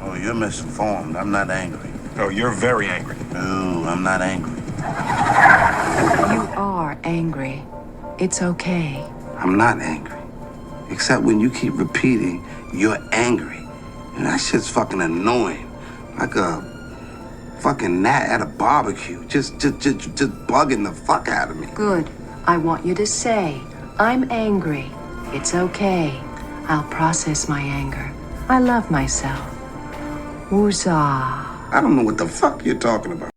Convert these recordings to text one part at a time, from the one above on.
Oh, you're misinformed. I'm not angry. Oh, you're very angry. No, I'm not angry. You are angry. It's okay. I'm not angry. Except when you keep repeating, you're angry. And that shit's fucking annoying. Like a fucking gnat at a barbecue. Just bugging the fuck out of me. Good. I want you to say, I'm angry. It's okay. I'll process my anger. I love myself. Woozah. I don't know what the fuck you're talking about.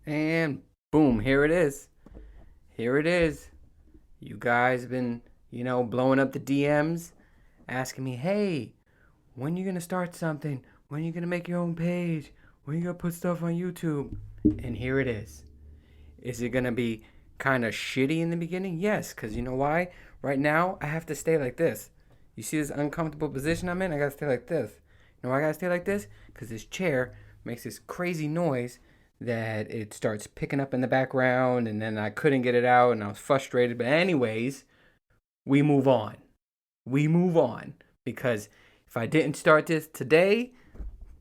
And boom, here it is. Here it is. You guys have been, blowing up the DMs, asking me, hey, when you going to start something? When you going to make your own page? When you going to put stuff on YouTube? And here it is. Is it going to be kind of shitty in the beginning? Yes, because you know why? Right now, I have to stay like this. You see this uncomfortable position I'm in? I got to stay like this. You know why I got to stay like this? Because this chair makes this crazy noise that it starts picking up in the background, and then I couldn't get it out, and I was frustrated. But anyways, we move on. We move on. Because if I didn't start this today,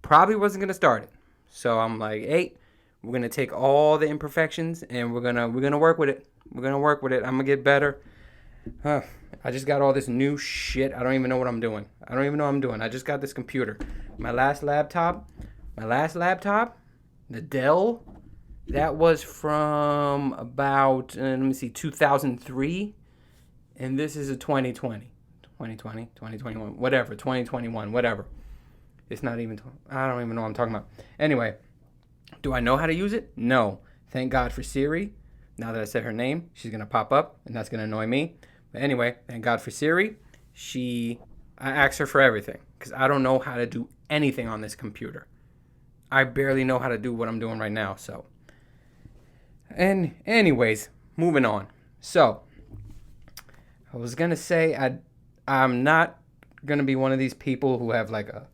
probably wasn't going to start it. So I'm like, hey, we're going to take all the imperfections, and we're gonna work with it. We're going to work with it. I'm going to get better. I just got all this new shit. I don't even know what I'm doing. I just got this computer. My last laptop, the Dell, that was from about, 2003. And this is a 2021, whatever, 2021, whatever. It's not even, I don't even know what I'm talking about. Anyway, do I know how to use it? No. Thank God for Siri. Now that I said her name, she's going to pop up, and that's going to annoy me. But anyway, thank God for Siri. I ask her for everything, because I don't know how to do anything on this computer. I barely know how to do what I'm doing right now, so. And anyways, moving on. So, I was going to say I'm not going to be one of these people who have like a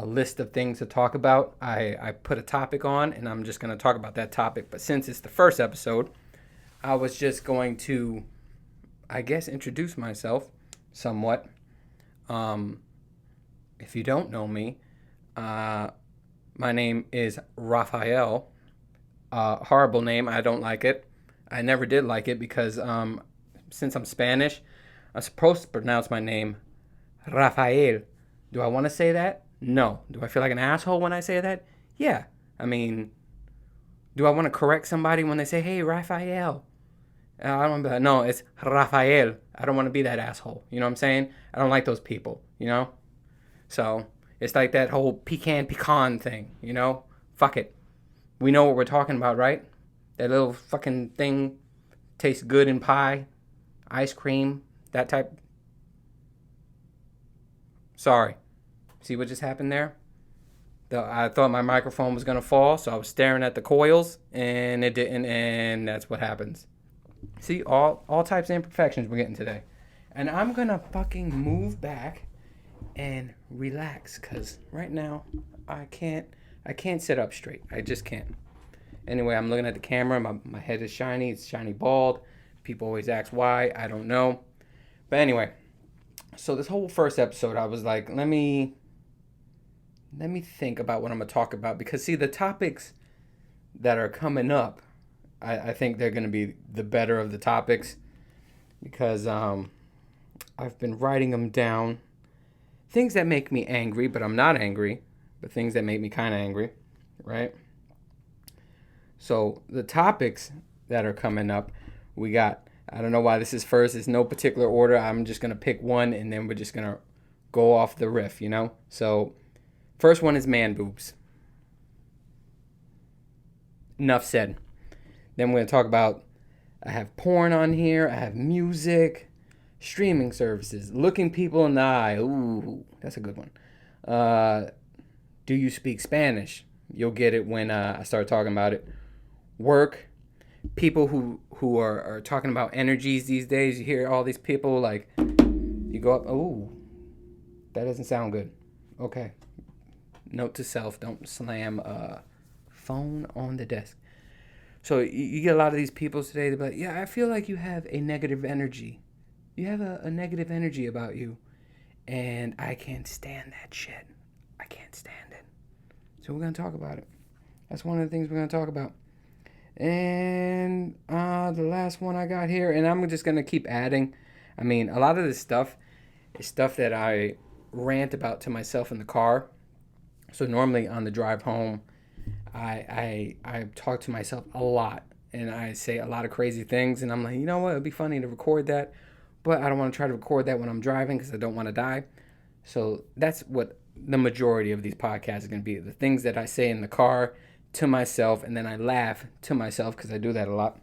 list of things to talk about. I put a topic on, and I'm just going to talk about that topic. But since it's the first episode, I was just going to, I guess, introduce myself somewhat. If you don't know me, my name is Raphael. Horrible name. I don't like it. I never did like it because since I'm Spanish, I'm supposed to pronounce my name Rafael. Do I want to say that? No. Do I feel like an asshole when I say that? Yeah. I mean, do I want to correct somebody when they say, hey, Raphael? I don't want to be like, no, it's Rafael. I don't want to be that asshole. You know what I'm saying? I don't like those people, So, it's like that whole pecan thing, Fuck it. We know what we're talking about, right? That little fucking thing tastes good in pie, ice cream, that type. Sorry. See what just happened there? I thought my microphone was going to fall, so I was staring at the coils, and it didn't, and that's what happens. See, all types of imperfections we're getting today. And I'm going to fucking move back and relax, because right now I can't sit up straight. I just can't. Anyway, I'm looking at the camera. My head is shiny. It's shiny bald. People always ask why. I don't know. But anyway, so this whole first episode, I was like, let me think about what I'm going to talk about. Because, see, the topics that are coming up, I think they're going to be the better of the topics. Because I've been writing them down. Things that make me angry, but I'm not angry. But things that make me kind of angry, right? So the topics that are coming up, we got, I don't know why this is first. It's no particular order. I'm just going to pick one, and then we're just going to go off the riff, So first one is man boobs. Enough said. Then we're going to talk about, I have porn on here. I have music, streaming services, looking people in the eye. Ooh, that's a good one. Do you speak Spanish? You'll get it when I start talking about it. Work. People who are talking about energies these days. You hear all these people like, you go up, oh, that doesn't sound good. Okay. Note to self, don't slam phone on the desk. So you get a lot of these people today, they're like, yeah, I feel like you have a negative energy. You have a negative energy about you. And I can't stand that shit. I can't stand it. So we're going to talk about it. That's one of the things we're going to talk about. And the last one I got here, and I'm just going to keep adding. I mean, a lot of this stuff is stuff that I rant about to myself in the car. So normally on the drive home, I talk to myself a lot. And I say a lot of crazy things. And I'm like, you know what? It'd be funny to record that. But I don't want to try to record that when I'm driving because I don't want to die. So that's what the majority of these podcasts are going to be. The things that I say in the car to myself, and then I laugh to myself because I do that a lot.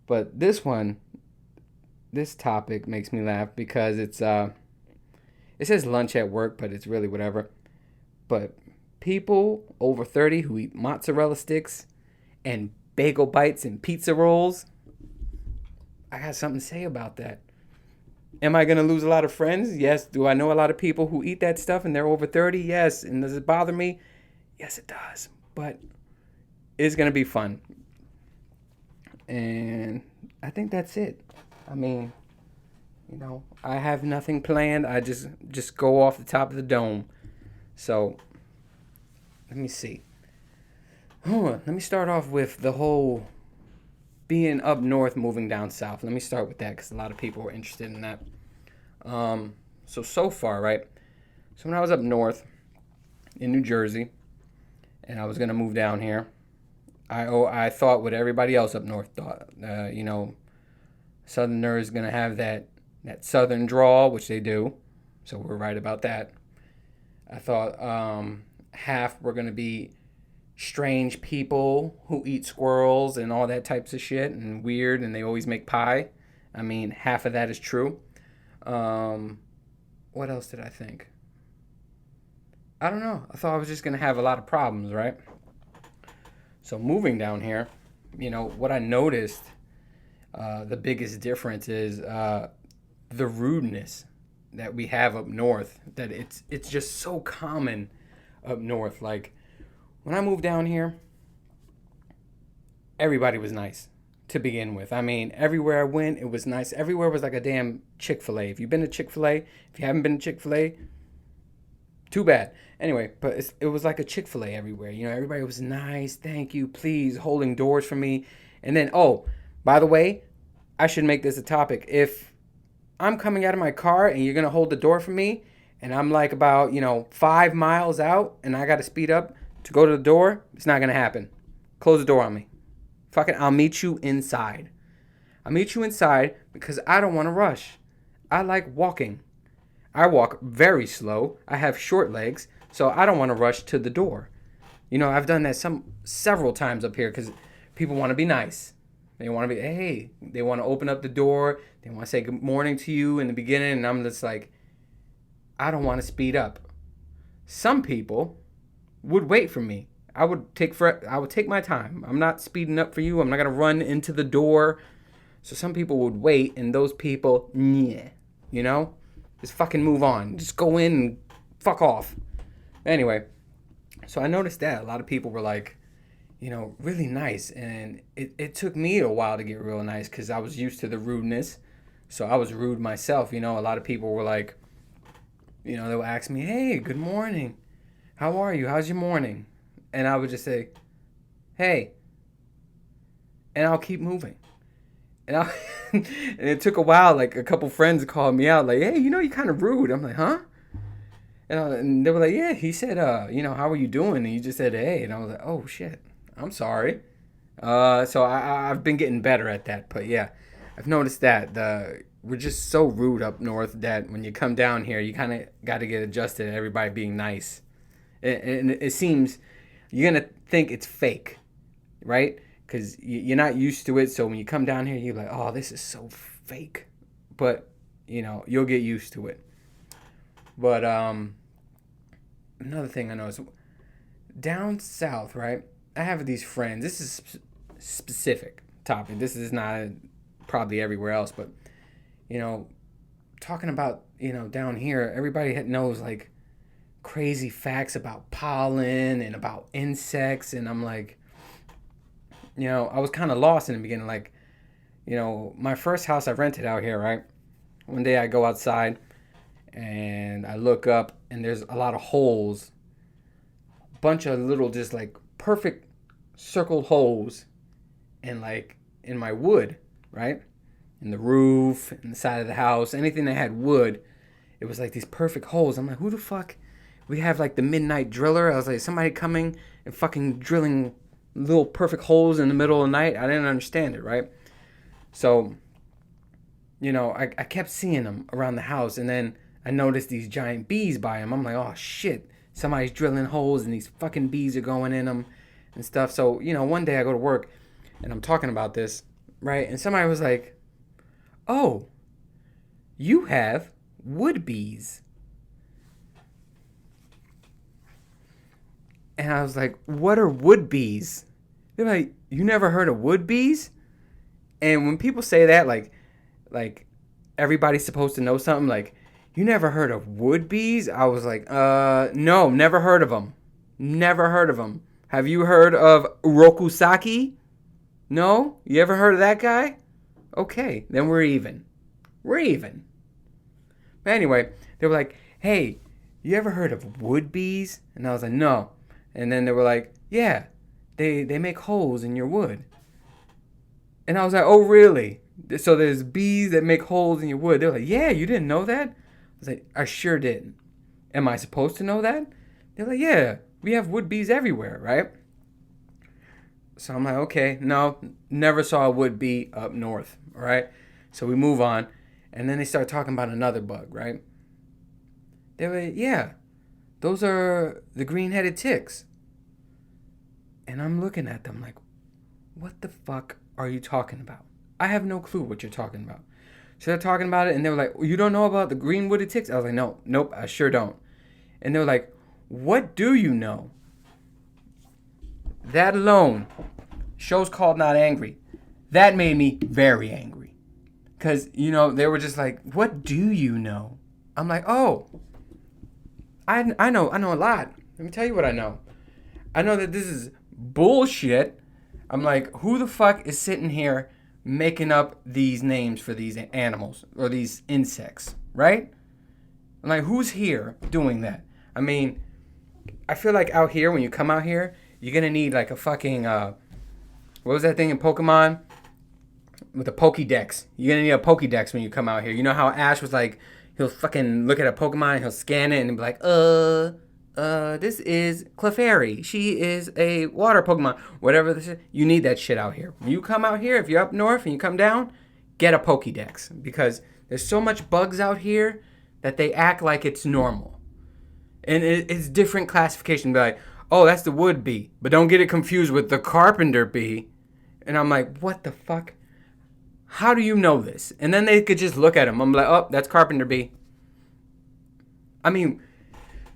But this topic makes me laugh because it says lunch at work, but it's really whatever. But people over 30 who eat mozzarella sticks and bagel bites and pizza rolls, I got something to say about that. Am I going to lose a lot of friends? Yes. Do I know a lot of people who eat that stuff and they're over 30? Yes. And does it bother me? Yes, it does. But it's going to be fun. And I think that's it. I mean, I have nothing planned. I just go off the top of the dome. So, let me see. Let me start off with the whole being up north, moving down south. Let me start with that because a lot of people were interested in that. So far, right? So when I was up north in New Jersey and I was going to move down here, I thought what everybody else up north thought. Southerners going to have that southern drawl, which they do. So we're right about that. I thought half were going to be strange people who eat squirrels and all that types of shit and weird, and they always make pie. I mean, half of that is true. What else did I think? I don't know. I thought I was just going to have a lot of problems, right? So moving down here, what I noticed, the biggest difference is the rudeness that we have up north, that it's just so common up north. Like, when I moved down here, everybody was nice to begin with. I mean, everywhere I went, it was nice. Everywhere was like a damn Chick-fil-A. If you've been to Chick-fil-A, if you haven't been to Chick-fil-A, too bad. Anyway, but it was like a Chick-fil-A everywhere. Everybody was nice, thank you, please, holding doors for me. And then, oh, by the way, I should make this a topic. If I'm coming out of my car and you're going to hold the door for me, and I'm like about, 5 miles out, and I got to speed up to go to the door, it's not going to happen. Close the door on me. Fuck it, I'll meet you inside. I'll meet you inside because I don't want to rush. I like walking. I walk very slow. I have short legs, so I don't want to rush to the door. I've done that several times up here because people want to be nice. They want to be, hey, they want to open up the door. They want to say good morning to you in the beginning, and I'm just like, I don't want to speed up. Some people would wait for me. I would take my time. I'm not speeding up for you. I'm not gonna run into the door. So some people would wait, and those people, just fucking move on. Just go in and fuck off. Anyway, so I noticed that a lot of people were like, really nice, and it took me a while to get real nice because I was used to the rudeness. So I was rude myself. A lot of people were like, they would ask me, hey, good morning. How are you? How's your morning? And I would just say, hey. And I'll keep moving. And it took a while. Like, a couple friends called me out. Like, hey, you're kind of rude. I'm like, huh? And they were like, yeah, he said, how are you doing? And you just said, hey. And I was like, oh, shit. I'm sorry. So I've been getting better at that. But, yeah, I've noticed that. We're just so rude up north that when you come down here, you kind of got to get adjusted to everybody being nice. And it seems you're going to think it's fake, right? Because you're not used to it. So when you come down here, you're like, oh, this is so fake. But, you'll get used to it. But another thing I noticed, down south, right? I have these friends. This is specific topic. This is not probably everywhere else. But, talking about, down here, everybody knows, like, crazy facts about pollen and about insects. And I'm like, I was kind of lost in the beginning. Like, my first house I rented out here, right? One day I go outside and I look up and there's a lot of holes. Bunch of little, just like perfect circled holes in my wood, right? In the roof, in the side of the house, anything that had wood, it was like these perfect holes. I'm like, who the fuck? We have like the midnight driller. I was like, somebody coming and fucking drilling little perfect holes in the middle of the night. I didn't understand it, right? So, I kept seeing them around the house, and then I noticed these giant bees by them. I'm like, oh shit, somebody's drilling holes and these fucking bees are going in them and stuff. So, one day I go to work and I'm talking about this, right? And somebody was like, oh, you have wood bees. And I was like, what are wood bees? They're like, you never heard of wood bees? And when people say that, like everybody's supposed to know something, like, you never heard of wood bees? I was like, no, never heard of them. Never heard of them. Have you heard of Rokusaki? No? You ever heard of that guy? Okay, then we're even. We're even. But anyway, they were like, hey, you ever heard of wood bees? And I was like, no. And then they were like, yeah, they make holes in your wood. And I was like, oh, really? So there's bees that make holes in your wood. They're like, yeah, you didn't know that? I was like, I sure didn't. Am I supposed to know that? They're like, yeah, we have wood bees everywhere, right? So I'm like, okay, no, never saw a wood bee up north, all right? So we move on. And then they start talking about another bug, right? They were like, yeah, those are the green-headed ticks. And I'm looking at them like, what the fuck are you talking about? I have no clue what you're talking about. So they're talking about it, and they were like, you don't know about the green-wooded ticks? I was like, nope, I sure don't. And they were like, what do you know? That alone, show's called Not Angry. That made me very angry. Because, they were just like, what do you know? I'm like, oh, I know a lot. Let me tell you what I know. I know that this is bullshit. I'm like, who the fuck is sitting here making up these names for these animals or these insects, right? I'm like, who's here doing that? I mean, I feel like out here, when you come out here, you're going to need like a fucking, what was that thing in Pokemon? With a Pokédex. You're going to need a Pokédex when you come out here. You know how Ash was like, he'll fucking look at a Pokemon and he'll scan it and be like, this is Clefairy. She is a water Pokemon. Whatever this is, you need that shit out here. When you come out here, if you're up north and you come down, get a Pokédex. Because there's so much bugs out here that they act like it's normal. And it's different classification. Be like, oh, that's the wood bee. But don't get it confused with the carpenter bee. And I'm like, what the fuck? How do you know this? And then they could just look at him. I'm like, oh, that's carpenter bee. I mean,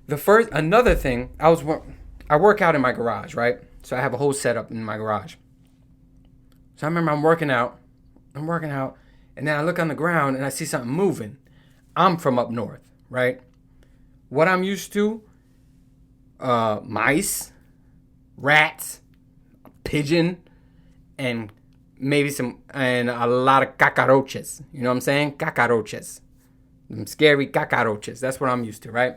another thing, I work out in my garage, right? So I have a whole setup in my garage. So I remember I'm working out, and then I look on the ground and I see something moving. I'm from up north, right? What I'm used to, mice, rats, a pigeon, and a lot of cockroaches. You know what I'm saying? Cockroaches. Them scary cockroaches. That's what I'm used to, right?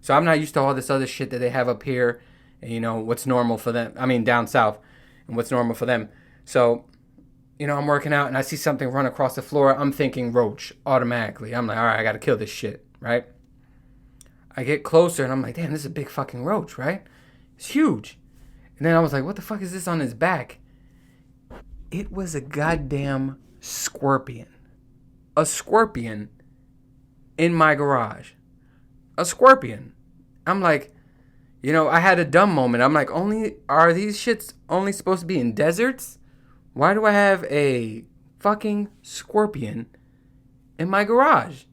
So I'm not used to all this other shit that they have up here. And, what's normal for them. I mean, down south. And what's normal for them. So, I'm working out and I see something run across the floor. I'm thinking roach automatically. I'm like, all right, I got to kill this shit, right? I get closer and I'm like, damn, this is a big fucking roach, right? It's huge. And then I was like, what the fuck is this on his back? It was a goddamn scorpion. A scorpion in my garage. A scorpion. I'm like, I had a dumb moment. I'm like, are these shits only supposed to be in deserts? Why do I have a fucking scorpion in my garage?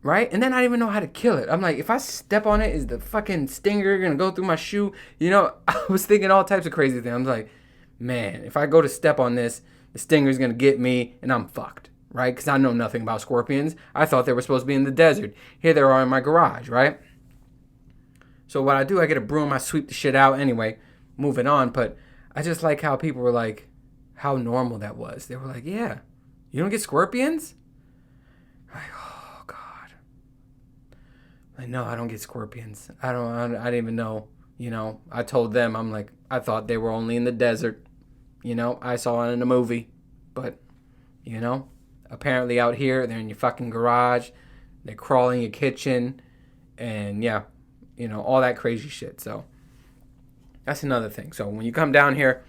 Right? And then I didn't even know how to kill it. I'm like, if I step on it, is the fucking stinger gonna go through my shoe? I was thinking all types of crazy things. I'm like, man, if I go to step on this, the stinger's gonna get me and I'm fucked. Right? Because I know nothing about scorpions. I thought they were supposed to be in the desert. Here they are in my garage, right? So what I do, I get a broom, I sweep the shit out anyway, moving on. But I just like how people were like, how normal that was. They were like, yeah, you don't get scorpions? Like, oh, God. Like, no, I don't get scorpions. I didn't even know. I told them, I'm like, I thought they were only in the desert. I saw it in a movie. But, apparently out here, they're in your fucking garage. They crawl in your kitchen. And, yeah, all that crazy shit. So, that's another thing. So, when you come down here,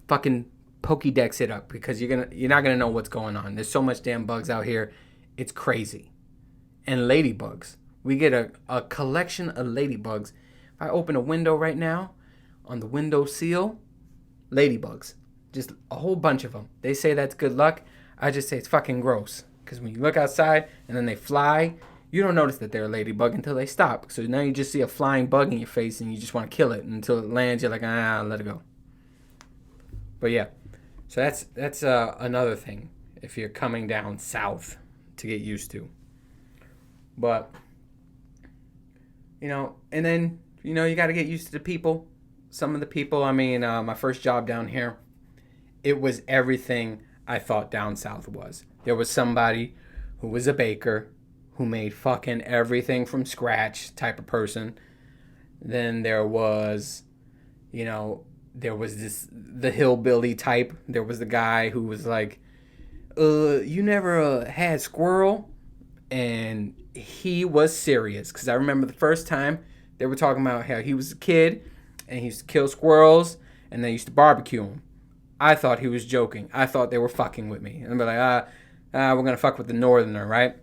fucking Pokédex it up. Because you're not going to know what's going on. There's so much damn bugs out here. It's crazy. And ladybugs. We get a collection of ladybugs. If I open a window right now, on the window seal, ladybugs. Just a whole bunch of them. They say that's good luck. I just say it's fucking gross. Because when you look outside and then they fly, you don't notice that they're a ladybug until they stop. So now you just see a flying bug in your face and you just want to kill it. And until it lands, you're like, let it go. But yeah. So that's another thing if you're coming down south to get used to. But, and then, you got to get used to the people. Some of the people, my first job down here, it was everything I thought down south was. There was somebody who was a baker who made fucking everything from scratch type of person. Then there was, there was the hillbilly type. There was the guy who was like, you never had squirrel? And he was serious. Because I remember the first time they were talking about how he was a kid and he used to kill squirrels and they used to barbecue them. I thought he was joking. I thought they were fucking with me. And they're like, we're going to fuck with the northerner, right?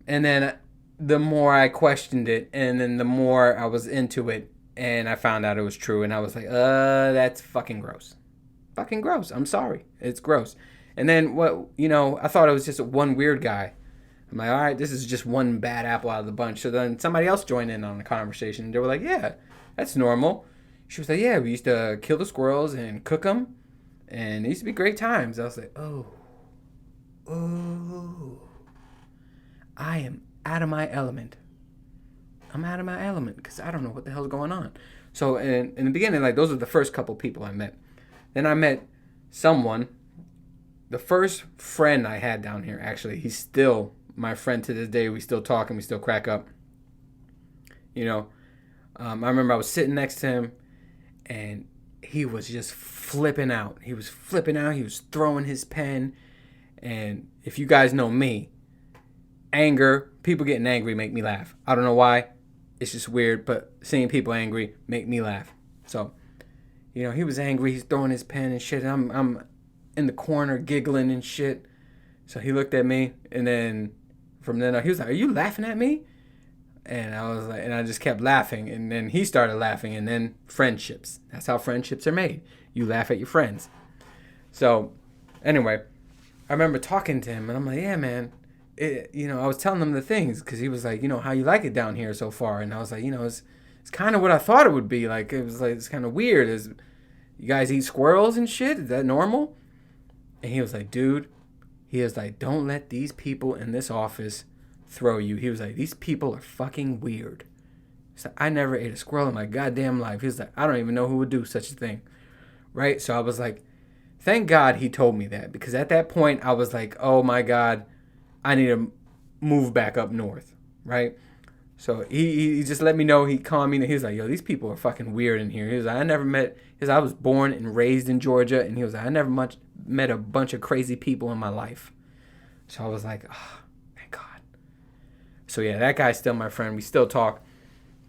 And then the more I questioned it, and then the more I was into it, and I found out it was true, and I was like, that's fucking gross. Fucking gross. I'm sorry. It's gross. And then, I thought it was just one weird guy. I'm like, all right, this is just one bad apple out of the bunch. So then somebody else joined in on the conversation. They were like, yeah, that's normal. She was like, yeah, we used to kill the squirrels and cook them. And it used to be great times. I was like, oh. I am out of my element. I'm out of my element because I don't know what the hell's going on. So in the beginning, like, those were the first couple people I met. Then I met someone, the first friend I had down here, actually. He's still my friend to this day. We still talk and we still crack up. I remember I was sitting next to him and he was just flipping out. He was throwing his pen. And if you guys know me, anger, people getting angry make me laugh. I don't know why. It's just weird, but seeing people angry make me laugh. So, he was angry. He's throwing his pen and shit. And I'm in the corner giggling and shit. So he looked at me, and then from then on, he was like, "Are you laughing at me?" And I was like, and I just kept laughing. And then he started laughing, and then friendships. That's how friendships are made. You laugh at your friends. So, anyway, I remember talking to him, and I'm like, "Yeah, man." I was telling him the things because he was like, how you like it down here so far, and I was like, it's kind of what I thought it would be. Like, it was like, it's kind of weird. You guys eat squirrels and shit? Is that normal? And he was like, dude, don't let these people in this office throw you. He was like, these people are fucking weird. So I never ate a squirrel in my goddamn life. He was like, I don't even know who would do such a thing, right? So I was like, thank God he told me that, because at that point I was like, oh my God, I need to move back up north, right? So he just let me know. He calmed me. He was like, yo, these people are fucking weird in here. He was like, I was born and raised in Georgia. And he was like, I never met a bunch of crazy people in my life. So I was like, oh, thank God. So yeah, that guy's still my friend. We still talk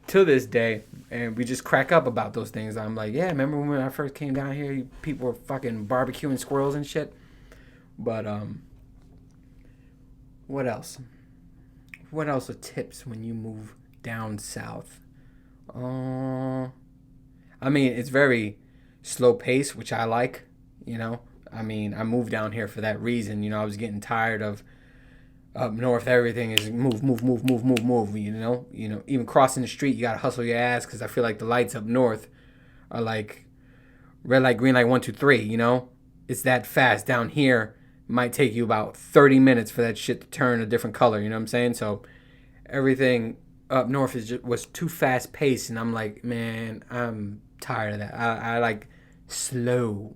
to this day. And we just crack up about those things. I'm like, yeah, remember when I first came down here, people were fucking barbecuing squirrels and shit? But, what else? What else are tips when you move down south? It's very slow pace, which I like, I moved down here for that reason. I was getting tired of up north. Everything is move. Even crossing the street, you got to hustle your ass because I feel like the lights up north are like red light, green light, 1, 2, 3, It's that fast. Down here, might take you about 30 minutes for that shit to turn a different color, you know what I'm saying? So everything up north was too fast paced, and I'm like, man, I'm tired of that. I like slow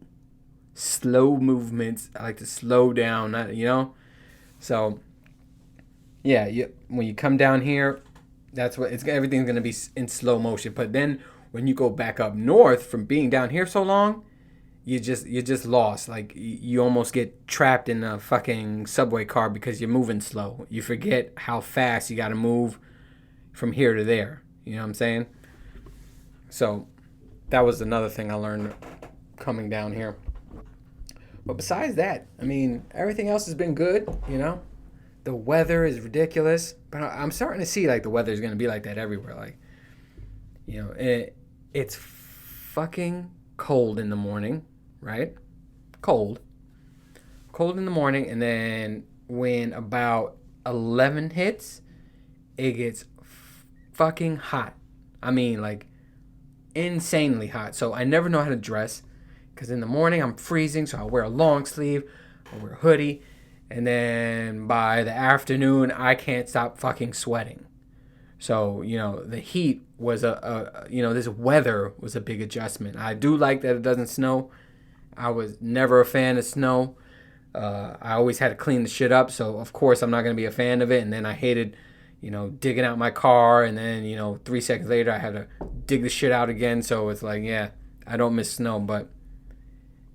movements. I like to slow down, So yeah, when you come down here, that's what everything's gonna be in slow motion. But then when you go back up north from being down here so long, you're just lost. Like you almost get trapped in a fucking subway car because you're moving slow. You forget how fast you got to move from here to there. You know what I'm saying? So that was another thing I learned coming down here. But besides that, I mean, everything else has been good. The weather is ridiculous, but I'm starting to see like the weather is going to be like that everywhere. Like, it's fucking cold in the morning, right? Cold in the morning, and then when about 11 hits, it gets fucking hot. I mean, like, insanely hot. So I never know how to dress, because in the morning I'm freezing, so I'll wear a long sleeve, I'll wear a hoodie, and then by the afternoon I can't stop fucking sweating. So, the heat was this weather was a big adjustment. I do like that it doesn't snow. I was never a fan of snow. I always had to clean the shit up, so of course I'm not going to be a fan of it. And then I hated, digging out my car, and then, 3 seconds later I had to dig the shit out again. So it's like, yeah, I don't miss snow, but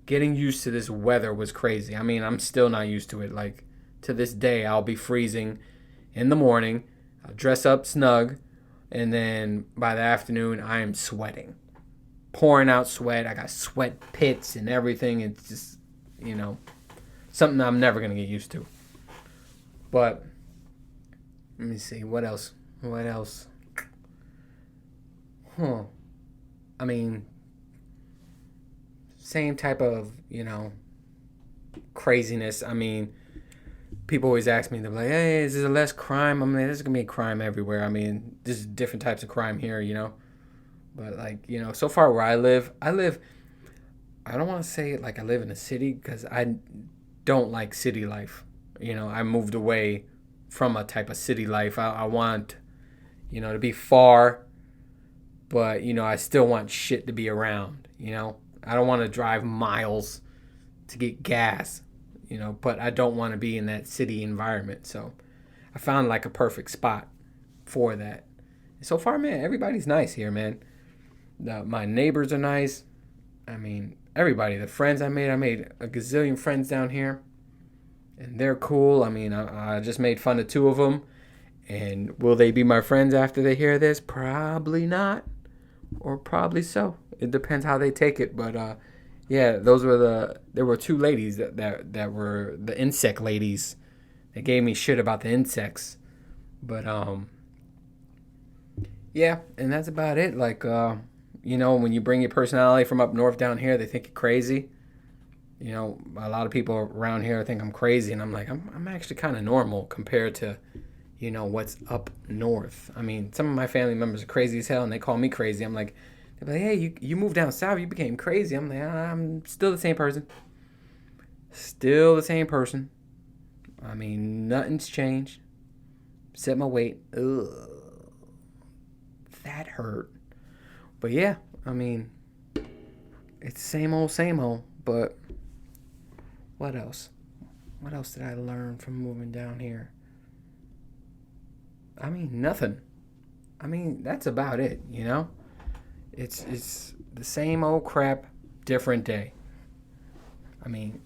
getting used to this weather was crazy. I mean, I'm still not used to it. Like, to this day, I'll be freezing in the morning. I'll dress up snug, and then by the afternoon, I am sweating. Pouring out sweat. I got sweat pits and everything. It's just, something I'm never going to get used to. But, let me see. What else? I mean, same type of, craziness. I mean, people always ask me, they're like, hey, is there less crime? I mean, there's going to be crime everywhere. I mean, there's different types of crime here, But, like, so far where I live, I don't want to say like I live in a city, because I don't like city life. I moved away from a type of city life. I want, to be far, but, I still want shit to be around, I don't want to drive miles to get gas, but I don't want to be in that city environment. So I found like a perfect spot for that. And so far, man, everybody's nice here, man. My neighbors are nice. I mean, everybody, the friends I made a gazillion friends down here, and they're cool. I mean, I just made fun of 2 of them. And will they be my friends after they hear this? Probably not, or probably so. It depends how they take it. But yeah, there were 2 ladies that were the insect ladies. They gave me shit about the insects. But yeah, and that's about it. Like when you bring your personality from up north down here, they think you're crazy. A lot of people around here think I'm crazy, and I'm like, I'm actually kind of normal compared to what's up north. I mean, some of my family members are crazy as hell, and they call me crazy. I'm like, they're like, hey, you moved down south, you became crazy. I'm like, I'm still the same person. I mean, nothing's changed. Set my weight. Ugh. That hurt. But yeah, I mean, it's same old, but what else? What else did I learn from moving down here? I mean, nothing. I mean, that's about it, It's the same old crap, different day. I mean,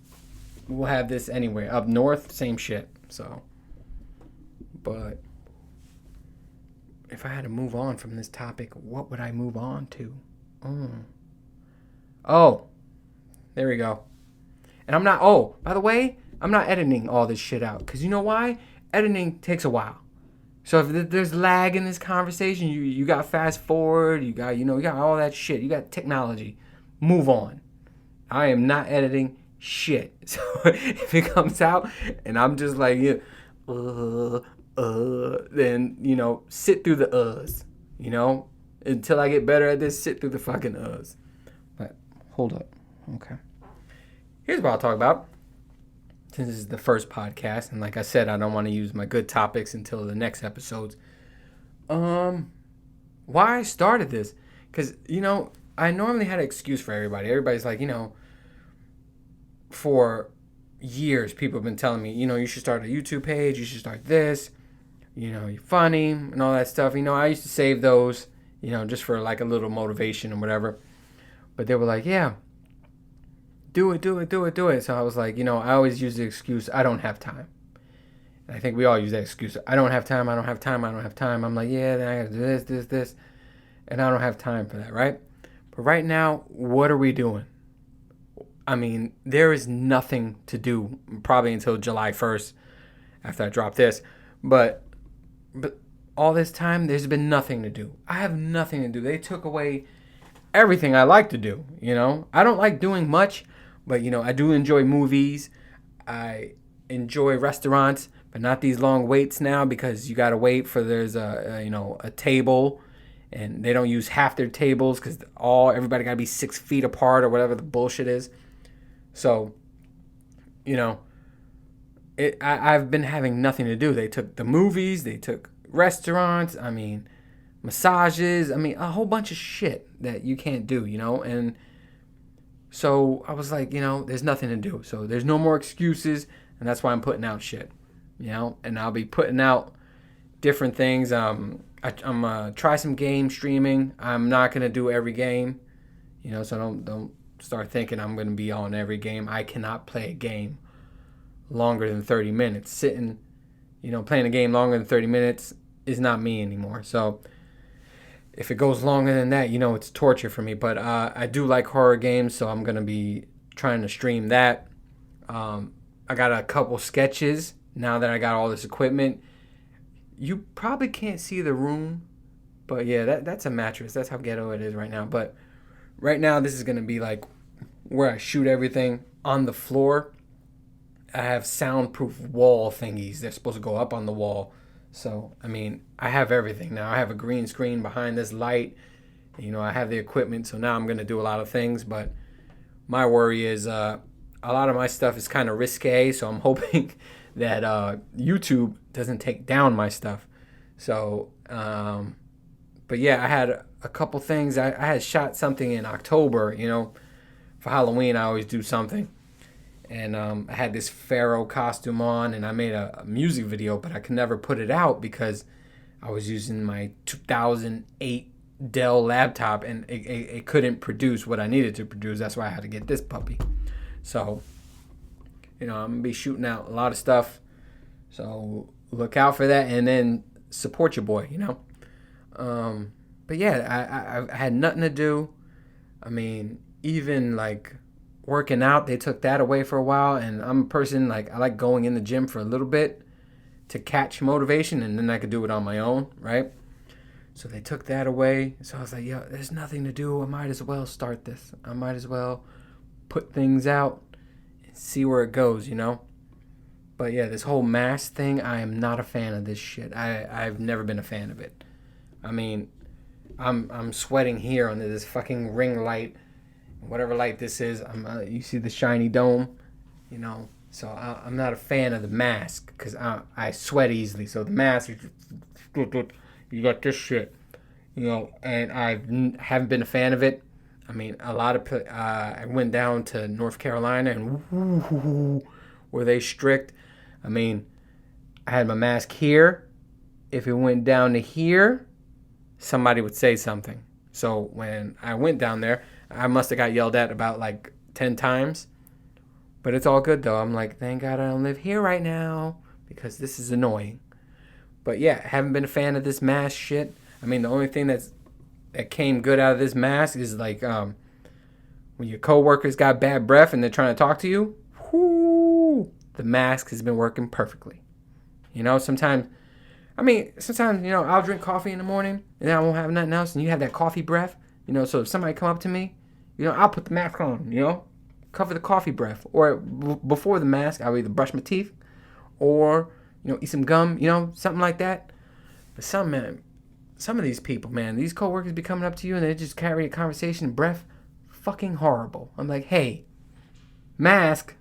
we'll have this anyway. Up north, same shit. So, but if I had to move on from this topic, what would I move on to? Oh, there we go. And I'm not, by the way, I'm not editing all this shit out. Because you know why? Editing takes a while. So if there's lag in this conversation, you got fast forward, you got all that shit. You got technology. Move on. I am not editing shit. So if it comes out and I'm just like, then, sit through the uhs, until I get better at this, sit through the fucking uhs. But hold up. Okay. Here's what I'll talk about. Since this is the first podcast, and like I said, I don't want to use my good topics until the next episodes. Why I started this, because I normally had an excuse for everybody. Everybody's like, for years people have been telling me, you should start a YouTube page, you should start this, you're funny and all that stuff. I used to save those, just for like a little motivation or whatever. But they were like, yeah, do it. So I was like, I always use the excuse, I don't have time. And I think we all use that excuse. I don't have time. I'm like, yeah, then I got to do this. And I don't have time for that, right? But right now, what are we doing? I mean, there is nothing to do probably until July 1st after I drop this. But all this time, there's been nothing to do. I have nothing to do. They took away everything I like to do, I don't like doing much, but, I do enjoy movies. I enjoy restaurants, but not these long waits now, because you got to wait for there's a table, and they don't use half their tables because everybody got to be 6 feet apart or whatever the bullshit is. So, I've been having nothing to do. They took the movies, they took restaurants, massages, a whole bunch of shit that you can't do, and so I was like, there's nothing to do. So there's no more excuses, and that's why I'm putting out shit, and I'll be putting out different things. I'm try some game streaming. I'm not gonna do every game, so don't start thinking I'm gonna be on every game. I cannot play a game longer than 30 minutes. Sitting, playing a game longer than 30 minutes is not me anymore. So if it goes longer than that, it's torture for me. But I do like horror games, so I'm gonna be trying to stream that. I got a couple sketches now that I got all this equipment. You probably can't see the room, but yeah, that's a mattress. That's how ghetto it is right now. But right now, this is gonna be like where I shoot everything on the floor. I have soundproof wall thingies. They're supposed to go up on the wall. So, I have everything now. I have a green screen behind this light. I have the equipment, so now I'm going to do a lot of things. But my worry is a lot of my stuff is kind of risque, so I'm hoping that YouTube doesn't take down my stuff. So, but yeah, I had a couple things. I had shot something in October, for Halloween. I always do something. And I had this pharaoh costume on, and I made a music video, but I could never put it out because I was using my 2008 Dell laptop, and it couldn't produce what I needed to produce. That's why I had to get this puppy. So, I'm going to be shooting out a lot of stuff. So look out for that, and then support your boy, But yeah, I had nothing to do. Even like working out, they took that away for a while, and I'm a person I like going in the gym for a little bit to catch motivation, and then I could do it on my own, right? So they took that away. So I was like, yo, there's nothing to do. I might as well start this. I might as well put things out and see where it goes, But yeah, this whole mask thing, I am not a fan of this shit. I've never been a fan of it. I'm sweating here under this fucking ring light. Whatever light this is, you see the shiny dome, So I'm not a fan of the mask because I sweat easily. So the mask, you got this shit, and I haven't been a fan of it. A lot of I went down to North Carolina, and were they strict? I had my mask here. If it went down to here, somebody would say something. So when I went down there, I must have got yelled at about 10 times. But it's all good, though. I'm like, thank God I don't live here right now, because this is annoying. But yeah, I haven't been a fan of this mask shit. The only thing that came good out of this mask is when your coworkers got bad breath and they're trying to talk to you, the mask has been working perfectly. Sometimes, I'll drink coffee in the morning and I won't have nothing else, and you have that coffee breath, so if somebody come up to me, I'll put the mask on, cover the coffee breath. Or before the mask, I'll either brush my teeth or, eat some gum, something like that. But some of these people, man, these coworkers be coming up to you and they just carry a conversation, breath, fucking horrible. I'm like, hey, mask.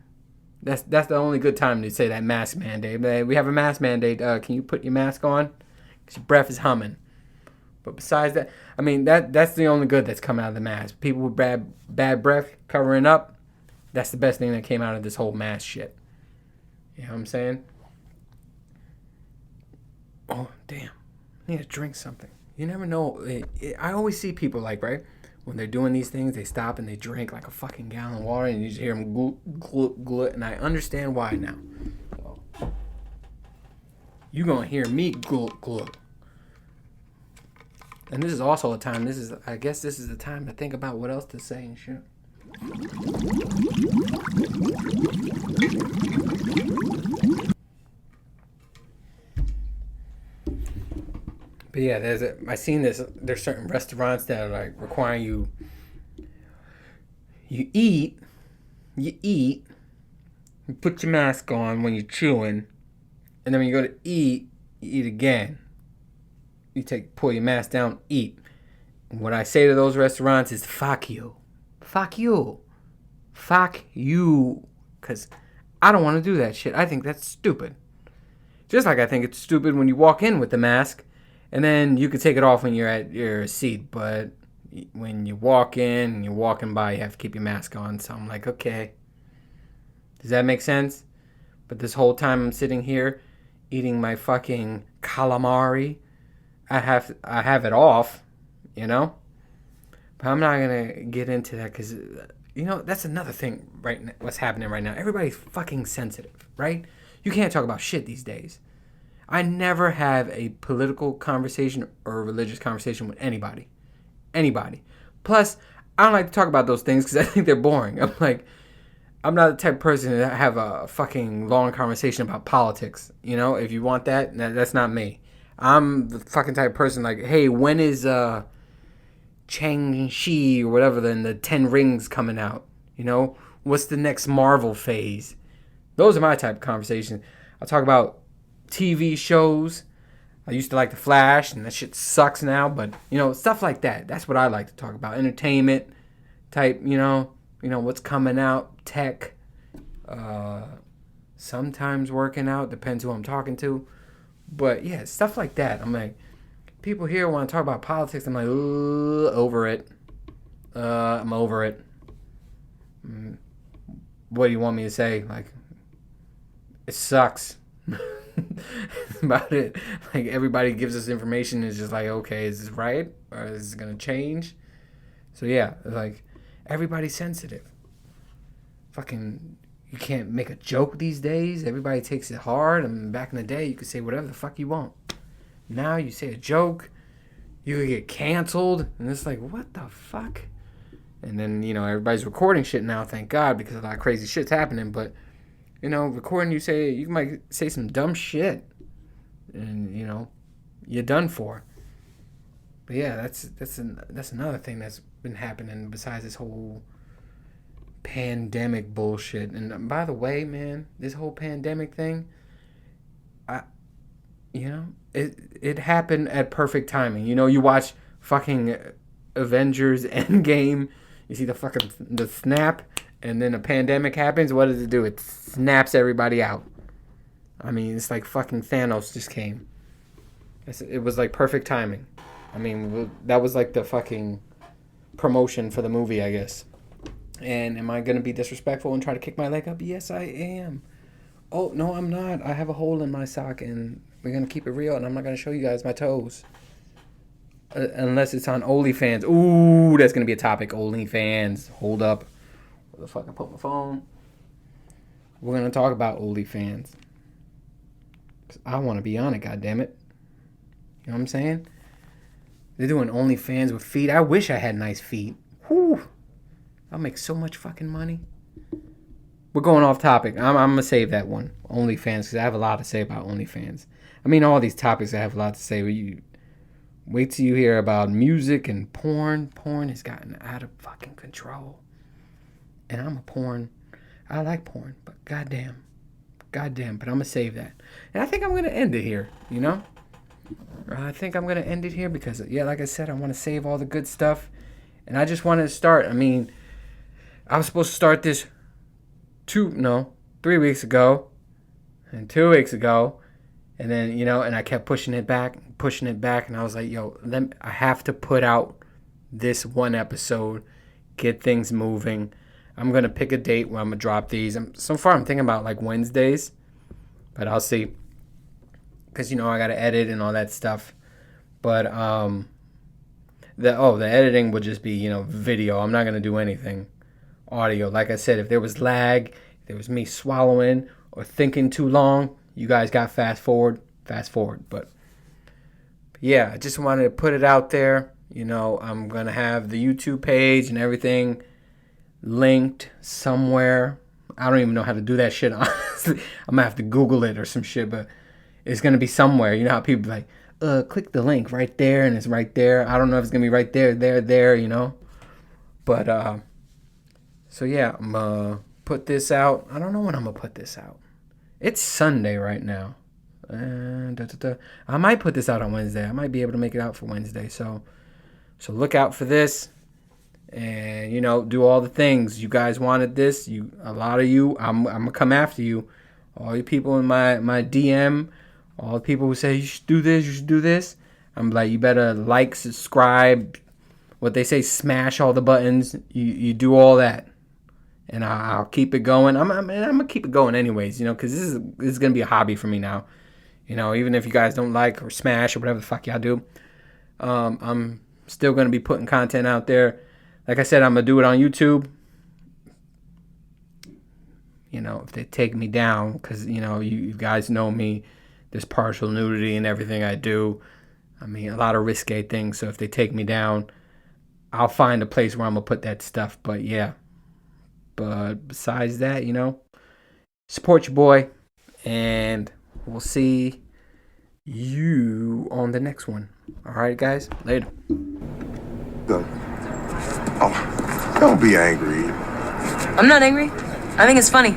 That's the only good time to say that mask mandate. We have a mask mandate. Can you put your mask on? Because your breath is humming. But besides that, I mean, that's the only good that's come out of the mask. People with bad breath covering up, that's the best thing that came out of this whole mask shit. You know what I'm saying? Oh, damn. I need to drink something. You never know. I always see people like, right, when they're doing these things, they stop and they drink like a fucking gallon of water, and you just hear them glut, glut, glut, and I understand why now. So, you gonna hear me glut, glut. And this is also a time, I guess this is the time to think about what else to say and shit. But yeah, I seen this. There's certain restaurants that are like requiring you eat, you put your mask on when you're chewing, and then when you go to eat, you eat again. You pull your mask down, eat. And what I say to those restaurants is fuck you. Fuck you. Fuck you. Because I don't want to do that shit. I think that's stupid. Just like I think it's stupid when you walk in with the mask and then you can take it off when you're at your seat. But when you walk in and you're walking by, you have to keep your mask on. So I'm like, okay. Does that make sense? But this whole time I'm sitting here eating my fucking calamari, I have it off, you know? But I'm not going to get into that because, you know, that's another thing right now, what's happening right now. Everybody's fucking sensitive, right? You can't talk about shit these days. I never have a political conversation or a religious conversation with anybody. Anybody. Plus, I don't like to talk about those things because I think they're boring. I'm not the type of person to have a fucking long conversation about politics. You know, if you want that, that's not me. I'm the fucking type of person like, hey, when is Chang-Chi or whatever, then the 10 Rings coming out? You know, what's the next Marvel phase? Those are my type of conversations. I'll talk about TV shows. I used to like The Flash, and that shit sucks now, but, you know, stuff like that. That's what I like to talk about. Entertainment type, you know, what's coming out, tech, sometimes working out, depends who I'm talking to. But, yeah, stuff like that. I'm like, people here want to talk about politics. I'm like, over it. I'm over it. What do you want me to say? Like, it sucks. That's about it. Like, everybody gives us information and it's just like, okay, is this right? Or is this going to change? So, yeah, like, everybody's sensitive. Fucking, you can't make a joke these days. Everybody takes it hard. I mean, back in the day, you could say whatever the fuck you want. Now, you say a joke, you could get canceled. And it's like, what the fuck? And then, you know, everybody's recording shit now, thank God, because a lot of crazy shit's happening. But, you know, recording, you might say some dumb shit. And, you know, you're done for. But, yeah, that's another thing that's been happening besides this whole pandemic bullshit. And by the way, man, this whole pandemic thing, it happened at perfect timing. You know, you watch fucking Avengers Endgame, you see the snap, and then a pandemic happens. What does it do? It snaps everybody out. I mean, it's like fucking Thanos just came. It was like perfect timing. I mean, that was like the fucking promotion for the movie, I guess. And am I going to be disrespectful and try to kick my leg up? Yes, I am. Oh, no, I'm not. I have a hole in my sock, and we're going to keep it real, and I'm not going to show you guys my toes. Unless it's on OnlyFans. Ooh, that's going to be a topic. OnlyFans. Hold up. Where the fuck I put my phone? We're going to talk about OnlyFans. Because I want to be on it, goddammit. You know what I'm saying? They're doing OnlyFans with feet. I wish I had nice feet. Whew. I'll make so much fucking money. We're going off topic. I'm going to save that one. OnlyFans, because I have a lot to say about OnlyFans. I mean, all these topics I have a lot to say. You wait till you hear about music and porn. Porn has gotten out of fucking control. And I like porn, but goddamn. But I'm going to save that. And I think I'm going to end it here, you know? I think I'm going to end it here because, yeah, like I said, I want to save all the good stuff. And I just wanted to start. I mean, I was supposed to start this 3 weeks ago and 2 weeks ago. And then, and I kept pushing it back. And I was like, yo, I have to put out this one episode, get things moving. I'm going to pick a date where I'm going to drop these. So far, I'm thinking about like Wednesdays, but I'll see. Because, I got to edit and all that stuff. But the editing would just be, video. I'm not going to do anything audio. Like I said, if there was lag, if there was me swallowing or thinking too long, you guys got fast forward. But yeah, I just wanted to put it out there. I'm going to have the YouTube page and everything linked somewhere. I don't even know how to do that shit, honestly. I'm going to have to Google it or some shit, but it's going to be somewhere. You know how people be like, click the link right there, and it's right there. I don't know if it's going to be right there, But, so yeah, I'm going to put this out. I don't know when I'm going to put this out. It's Sunday right now. I might put this out on Wednesday. I might be able to make it out for Wednesday. So look out for this. And, do all the things. You guys wanted this. A lot of you, I'm going to come after you. All you people in my DM, all the people who say, you should do this. I'm like, you better like, subscribe. What they say, smash all the buttons. You do all that. And I'll keep it going. I'm going to keep it going anyways, because this is going to be a hobby for me now. Even if you guys don't like or smash or whatever the fuck y'all do, I'm still going to be putting content out there. Like I said, I'm going to do it on YouTube. If they take me down, because, you guys know me, there's partial nudity in everything I do. I mean, a lot of risque things. So if they take me down, I'll find a place where I'm going to put that stuff. But yeah. But besides that, support your boy. And we'll see you on the next one. All right, guys. Later. Go. Oh, don't be angry. I'm not angry. I think it's funny.